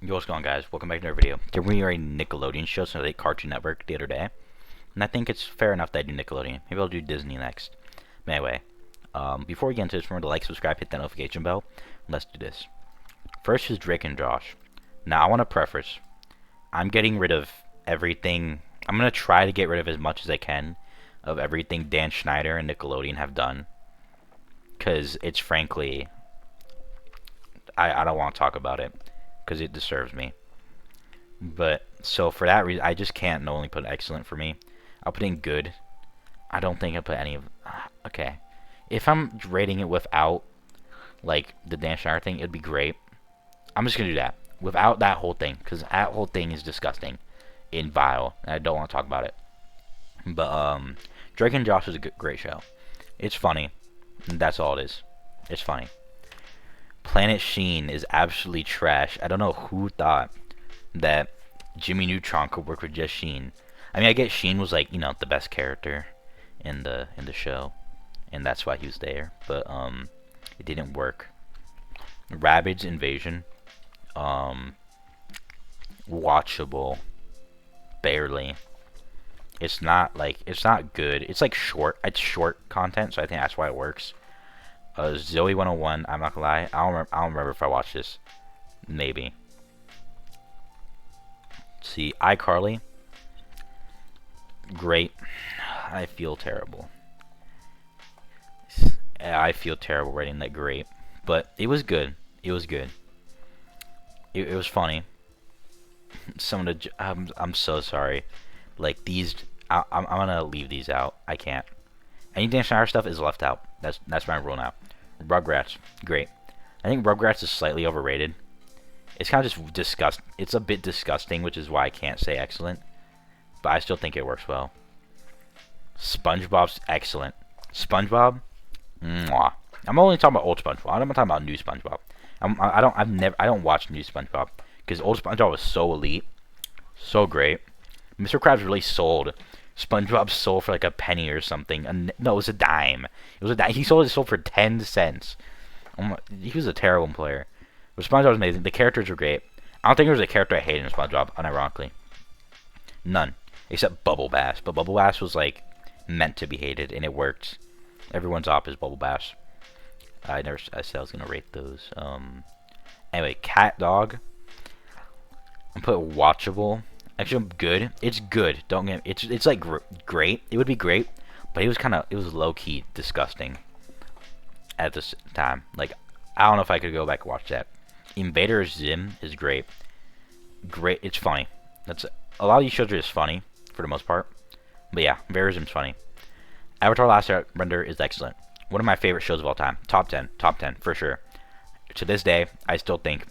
Yo, what's going on, guys? Welcome back to another video. Today we are a Nickelodeon show, so I did Cartoon Network the other day. And I think it's fair enough that I do Nickelodeon. Maybe I'll do Disney next. But anyway, before we get into this, remember to like, subscribe, hit that notification bell. Let's do this. First is Drake and Josh. Now, I want to preface. I'm getting rid of everything. I'm going to try to get rid of as much as I can of everything Dan Schneider and Nickelodeon have done. Because it's frankly, I don't want to talk about it. Because it disturbs me. But, so for that reason, I just can't only put excellent for me. I'll put in good. I don't think I'll put any of... Okay. If I'm rating it without, like, the Dan Schneider thing, it'd be great. I'm just going to do that. Without that whole thing. Because that whole thing is disgusting. And vile. And I don't want to talk about it. But, Drake and Josh is a great show. It's funny. That's all it is. It's funny. Planet Sheen is absolutely trash. I don't know who thought that Jimmy Neutron could work with just Sheen. I mean, I guess Sheen was like, you know, the best character in the show, and that's why he was there. But it didn't work. Rabbids Invasion, watchable, barely. It's not good. It's like short. It's short content, so I think that's why it works. Zoe 101, I'm not gonna lie, I don't remember if I watched this. Maybe. Let's see, iCarly. Great. I feel terrible. I feel terrible rating that great. But it was good. It was good. It was funny. Some of the... I'm so sorry. Like, these... I'm gonna leave these out. I can't. Any Dan Schneider stuff is left out. That's my rule now. Rugrats, great. I think Rugrats is slightly overrated. It's kind of just disgust. It's a bit disgusting, which is why I can't say excellent. But I still think it works well. SpongeBob's excellent. SpongeBob, mwah. I'm only talking about old SpongeBob. I'm not talking about new SpongeBob. I don't watch new SpongeBob because old SpongeBob was so elite, so great. Mr. Krabs really sold. SpongeBob sold for like a penny or something. No, it was a dime. It was a dime. He sold for 10 cents. He was a terrible player. But SpongeBob was amazing. The characters were great. I don't think there was a character I hated in SpongeBob, unironically. None. Except Bubble Bass. But Bubble Bass was like meant to be hated, and it worked. Everyone's op is Bubble Bass. I said I was gonna rate those. Anyway, Cat Dog. I put watchable. Actually, good. It's good. Don't get it's like great. It would be great, but it was low key disgusting at this time. Like, I don't know if I could go back and watch that. Invader Zim is great. Great. It's funny. That's a lot of these shows are just funny for the most part. But yeah, Invader Zim's funny. Avatar: Last Airbender is excellent. One of my favorite shows of all time. Top 10 for sure. To this day, I still think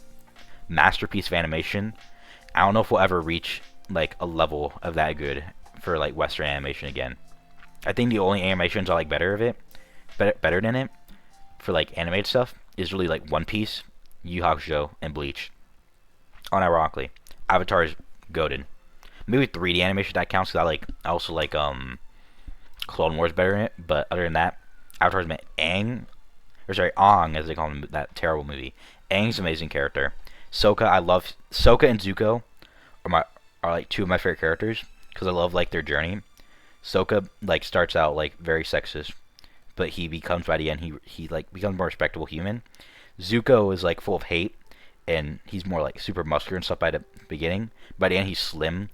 masterpiece of animation. I don't know if we'll ever reach like a level of that good for like Western animation again. I think the only animations I like better than it for like animated stuff is really like One Piece, Yu Yu Hakusho, and Bleach. Unironically, Avatar is goated. Maybe 3D animation that counts because I also like Clone Wars better in it. But other than that, Avatar's Aang, as they call him, that terrible movie. Aang's an amazing character. Sokka, I love Sokka and Zuko are like two of my favorite characters because I love like their journey. Sokka like starts out like very sexist, but he becomes by the end he like becomes a more respectable human. Zuko is like full of hate and he's more like super muscular and stuff by the beginning. By the end he's slim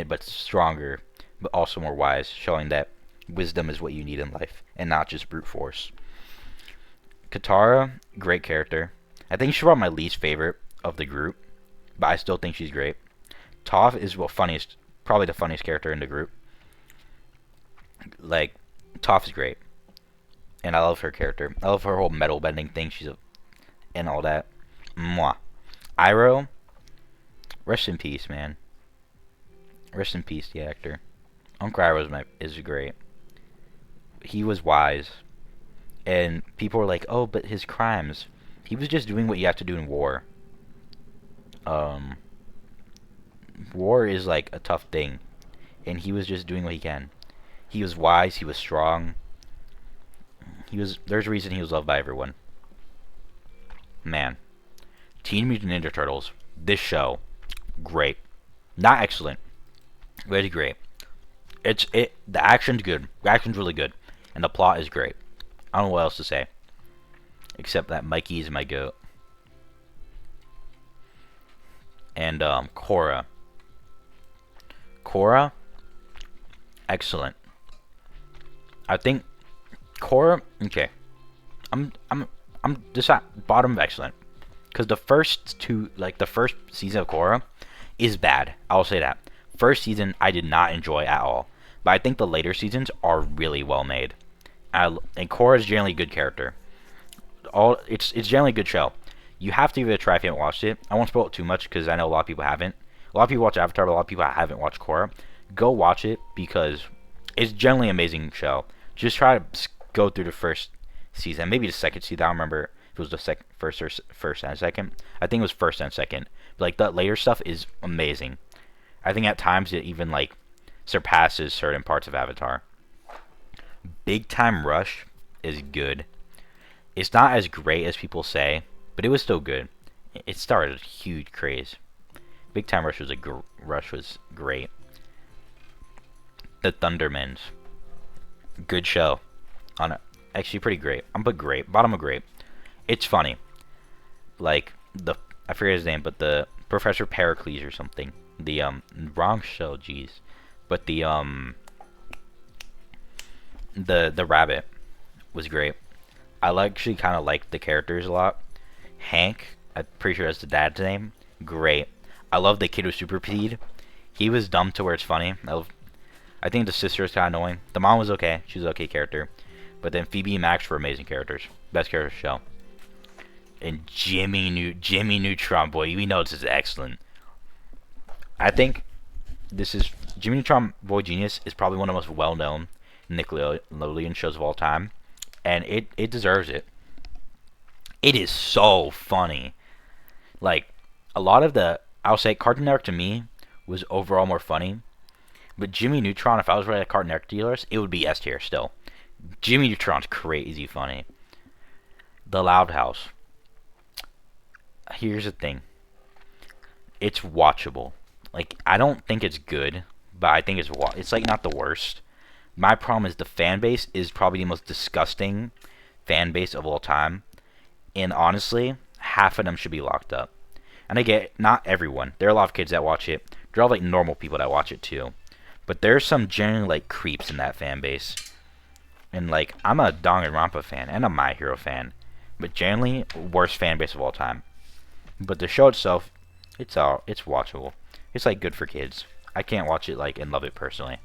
but stronger, but also more wise, showing that wisdom is what you need in life and not just brute force. Katara, great character. I think she's probably my least favorite of the group, but I still think she's great. Toph is probably the funniest character in the group. Like, Toph is great, and I love her character. I love her whole metal bending thing. And all that. Mwah. Iroh, rest in peace, man. Rest in peace, the actor. Uncle Iroh is great. He was wise, and people were like, "Oh, but his crimes." He was just doing what you have to do in war. War is like a tough thing, and he was just doing what he can. He was wise. He was strong. There's a reason he was loved by everyone. Man, Teenage Mutant Ninja Turtles. This show great. Not excellent, but it's great. The action's good. The action's really good, and the plot is great. I don't know what else to say, except that Mikey is my goat. And Korra, excellent. I think Korra, okay. I'm just at bottom of excellent, because the first two, like the first season of Korra, is bad. I'll say that. First season I did not enjoy at all, but I think the later seasons are really well made. And Korra is generally a good character. It's generally a good show. You have to give it a try if you haven't watched it. I won't spoil it too much because I know a lot of people haven't. A lot of people watch Avatar, but a lot of people haven't watched Korra. Go watch it because it's generally an amazing show. Just try to go through the first season, maybe the second season. I don't remember if it was the first and second. I think it was first and second. But like the later stuff is amazing. I think at times it even like surpasses certain parts of Avatar. Big Time Rush is good. It's not as great as people say, but it was still good. It started a huge craze. Big Time Rush was great. The Thundermans, good show. Actually pretty great. I'm put great. Bottom of great. It's funny. Like I forget his name, but the Professor Pericles or something. The wrong show, jeez. But the rabbit was great. I actually kind of liked the characters a lot. Hank, I'm pretty sure that's the dad's name. Great. I love the kid with super speed. He was dumb to where it's funny. I think the sister is kind of annoying. The mom was okay. She was an okay character. But then Phoebe and Max were amazing characters. Best character of the show. And Jimmy Neutron, boy, we know this is excellent. I think Jimmy Neutron Boy Genius is probably one of the most well-known Nickelodeon shows of all time. And it deserves it. It is so funny. Like, a lot of I'll say Cartoon Network to me was overall more funny. But Jimmy Neutron, if I was writing a Cartoon Network dealers, it would be S tier still. Jimmy Neutron's crazy funny. The Loud House. Here's the thing. It's watchable. Like, I don't think it's good, but I think it's like not the worst. My problem is the fan base is probably the most disgusting fan base of all time. And honestly, half of them should be locked up. And I get, not everyone. There are a lot of kids that watch it. There are like normal people that watch it too. But there's some genuine like creeps in that fan base. And like, I'm a Danganronpa fan and a My Hero fan. But generally, worst fan base of all time. But the show itself, it's watchable. It's like good for kids. I can't watch it like and love it personally.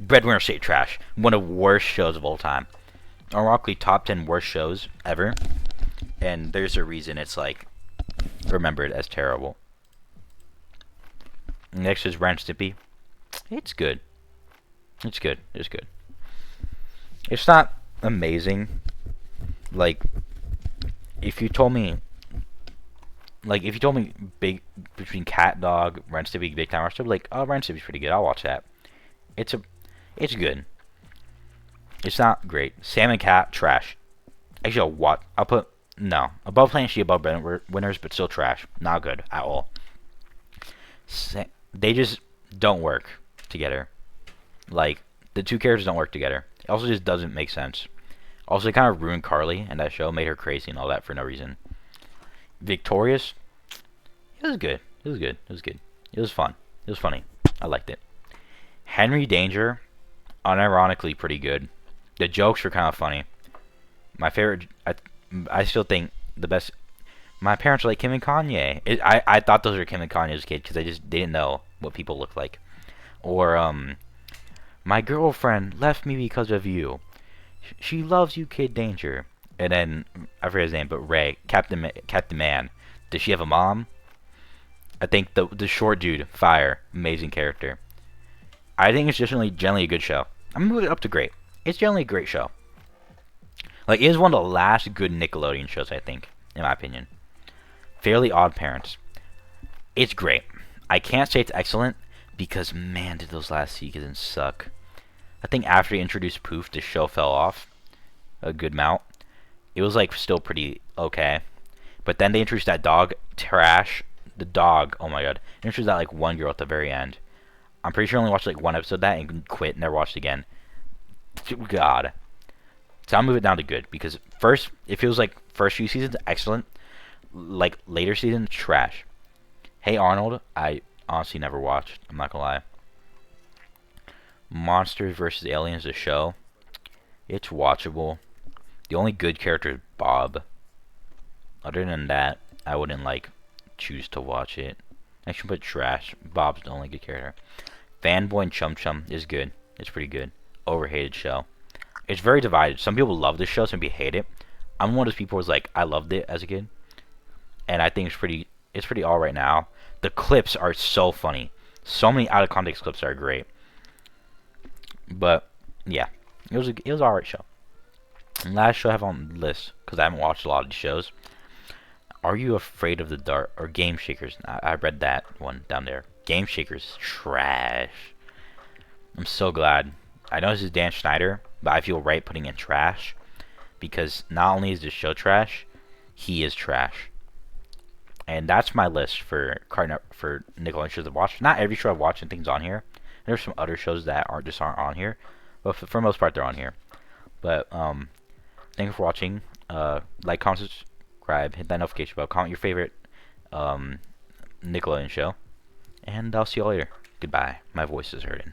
Breadwinner State Trash, one of the worst shows of all time. Ironically, top 10 worst shows ever. And there's a reason it's like remembered as terrible. Next is Ren Stimpy. It's good. It's good. It's good. It's not amazing. Like, if you told me big between Cat Dog, Ren Stimpy, Big Time Rush, I'd be like, oh, Ren Stimpy's pretty good. I'll watch that. It's good. It's not great. Sam and Cat, trash. Actually, I'll put no above Planet She, above Winners, but still trash. Not good at all. They just don't work together. Like, the two characters don't work together. It also just doesn't make sense. Also, it kind of ruined Carly, and that show made her crazy and all that for no reason. Victorious, it was good. It was good. It was good. It was fun. It was funny. I liked it. Henry Danger, unironically pretty good. The jokes were kind of funny. My favorite, I still think the best. My parents were like Kim and Kanye. I thought those were Kim and Kanye as a kid because they didn't know what people looked like. Or my girlfriend left me because of you. She loves you, Kid Danger. And then I forget his name, but Ray, Captain Man. Does she have a mom? I think the short dude, Fire, amazing character. I think it's generally a good show. I'm gonna move it up to great. It's generally a great show. Like, it is one of the last good Nickelodeon shows, I think, in my opinion. Fairly Odd Parents. It's great. I can't say it's excellent because, man, did those last seasons suck. I think after they introduced Poof, the show fell off a good amount. It was like still pretty okay, but then they introduced that dog, Trash, The dog. Oh my god. Introduced that like one girl at the very end. I'm pretty sure I only watched like one episode of that and quit. Never watched it again. God. So I'll move it down to good because first it feels like first few seasons excellent. Like later seasons trash. Hey Arnold, I honestly never watched. I'm not gonna lie. Monsters vs. Aliens, the show. It's watchable. The only good character is Bob. Other than that, I wouldn't like choose to watch it. I should put trash. Bob's the only good character. Fanboy and Chum Chum is good. It's pretty good. Overhated show. It's very divided. Some people love this show, some people hate it. I'm one of those people who's like, I loved it as a kid, and I think it's pretty all right now. The clips are so funny. So many out of context clips are great. But yeah, it was alright show. And last show I have on the list because I haven't watched a lot of these shows. Are You Afraid of the Dark or Game Shakers? I read that one down there. Game Shakers is trash. I'm so glad. I know this is Dan Schneider, but I feel right putting in trash because not only is this show trash, he is trash. And that's my list for Nickelodeon shows to watch. Not every show I've watched and things on here. There's some other shows that aren't on here, but for the most part they're on here. But thank you for watching. Like, comment, subscribe, hit that notification bell, comment your favorite Nickelodeon show, and I'll see you all later. Goodbye. My voice is hurting.